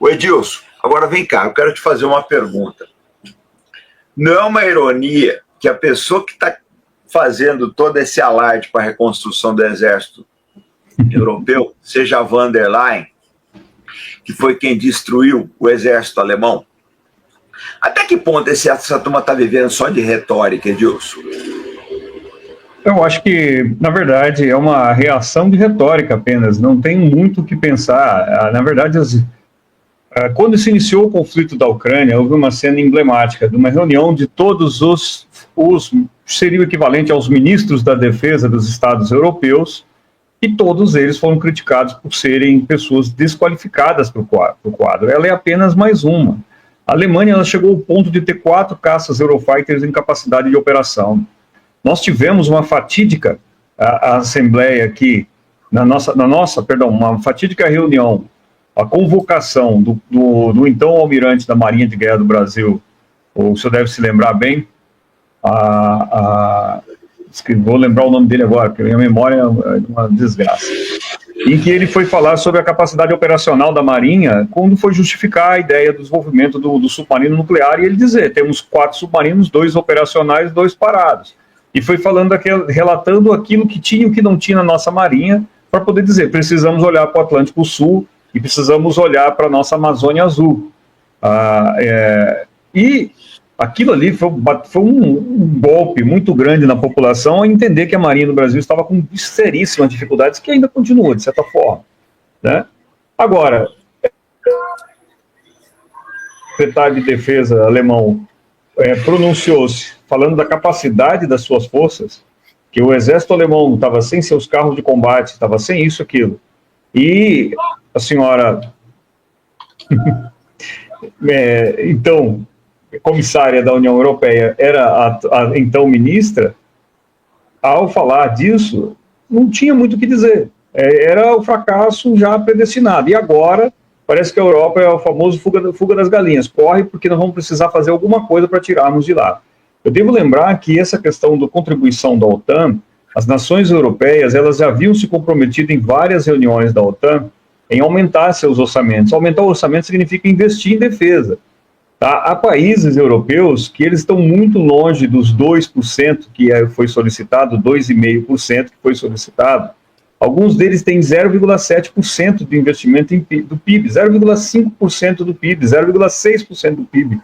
Ô Edilson, agora vem cá, eu quero te fazer uma pergunta. Não é uma ironia que a pessoa que está fazendo todo esse alarde para a reconstrução do exército europeu seja a von der Leyen, que foi quem destruiu o exército alemão? Até que ponto essa turma está vivendo só de retórica, Edilson? Eu acho que, na verdade, é uma reação de retórica apenas, não tem muito o que pensar. Na verdade, quando se iniciou o conflito da Ucrânia, houve uma cena emblemática de uma reunião de todos os seria o equivalente aos ministros da defesa dos Estados europeus, e todos eles foram criticados por serem pessoas desqualificadas para o quadro. Ela é apenas mais uma. A Alemanha ela chegou ao ponto de ter 4 caças Eurofighters em capacidade de operação. Nós tivemos uma fatídica assembleia aqui, uma fatídica reunião, a convocação do então almirante da Marinha de Guerra do Brasil, o senhor deve se lembrar bem, vou lembrar o nome dele agora, porque a minha memória é uma desgraça, em que ele foi falar sobre a capacidade operacional da Marinha, quando foi justificar a ideia do desenvolvimento do submarino nuclear, e ele dizer, temos 4 submarinos, 2 operacionais, 2 parados. E foi relatando aquilo que tinha e o que não tinha na nossa Marinha, para poder dizer, precisamos olhar para o Atlântico Sul e precisamos olhar para a nossa Amazônia Azul. E aquilo ali foi um golpe muito grande na população a entender que a Marinha do Brasil estava com seríssimas dificuldades, que ainda continua, de certa forma. Né? Agora, o secretário de Defesa alemão pronunciou-se falando da capacidade das suas forças, que o exército alemão estava sem seus carros de combate, estava sem isso, aquilo. E a senhora, então, comissária da União Europeia, era a então ministra, ao falar disso, não tinha muito o que dizer. Era o fracasso já predestinado. E agora, parece que a Europa é o famoso fuga das galinhas. Corre porque nós vamos precisar fazer alguma coisa para tirarmos de lá. Eu devo lembrar que essa questão da contribuição da OTAN, as nações europeias, elas já haviam se comprometido em várias reuniões da OTAN em aumentar seus orçamentos. Aumentar o orçamento significa investir em defesa. Tá? Há países europeus que eles estão muito longe dos 2% que foi solicitado, 2,5% que foi solicitado. Alguns deles têm 0,7% de investimento do PIB, 0,5% do PIB, 0,6% do PIB.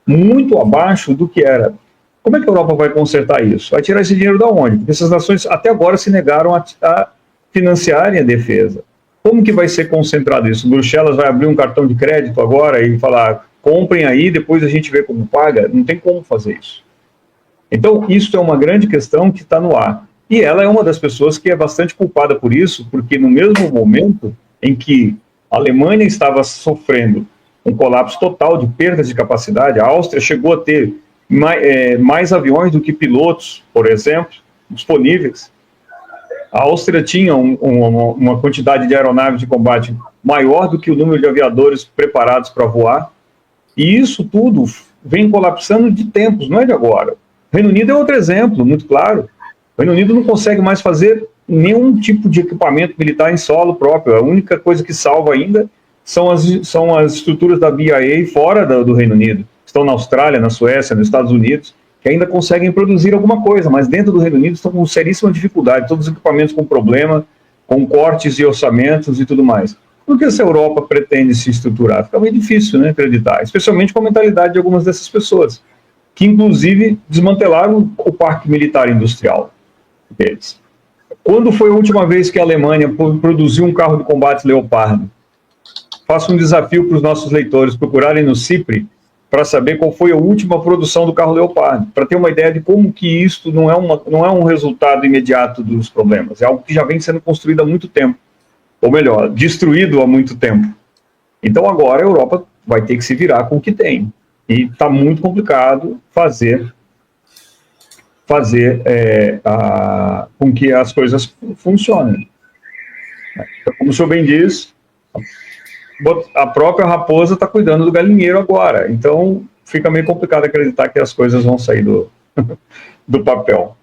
Muito abaixo do que era. Como é que a Europa vai consertar isso? Vai tirar esse dinheiro da onde? Porque essas nações até agora se negaram a financiarem a defesa. Como que vai ser concentrado isso? Bruxelas vai abrir um cartão de crédito agora e falar, comprem aí, depois a gente vê como paga? Não tem como fazer isso. Então, isso é uma grande questão que está no ar. E ela é uma das pessoas que é bastante culpada por isso, porque no mesmo momento em que a Alemanha estava sofrendo um colapso total de perdas de capacidade, a Áustria chegou a ter mais aviões do que pilotos, por exemplo, disponíveis. A Áustria tinha uma quantidade de aeronaves de combate maior do que o número de aviadores preparados para voar, e isso tudo vem colapsando de tempos, não é de agora. O Reino Unido é outro exemplo, muito claro. O Reino Unido não consegue mais fazer nenhum tipo de equipamento militar em solo próprio. A única coisa que salva ainda são as estruturas da BAE fora do Reino Unido. Estão na Austrália, na Suécia, nos Estados Unidos, que ainda conseguem produzir alguma coisa, mas dentro do Reino Unido estão com seríssima dificuldade, todos os equipamentos com problema, com cortes de orçamentos e tudo mais. Por que essa Europa pretende se estruturar? Fica meio difícil, né, acreditar, especialmente com a mentalidade de algumas dessas pessoas, que inclusive desmantelaram o parque militar industrial deles. Quando foi a última vez que a Alemanha produziu um carro de combate Leopardo? Faço um desafio para os nossos leitores procurarem no CIPRE para saber qual foi a última produção do carro Leopardo, para ter uma ideia de como que isto não é um resultado imediato dos problemas, é algo que já vem sendo construído há muito tempo, ou melhor, destruído há muito tempo. Então agora a Europa vai ter que se virar com o que tem, e está muito complicado fazer com que as coisas funcionem. Como o senhor bem diz, a própria raposa está cuidando do galinheiro agora, então fica meio complicado acreditar que as coisas vão sair do papel.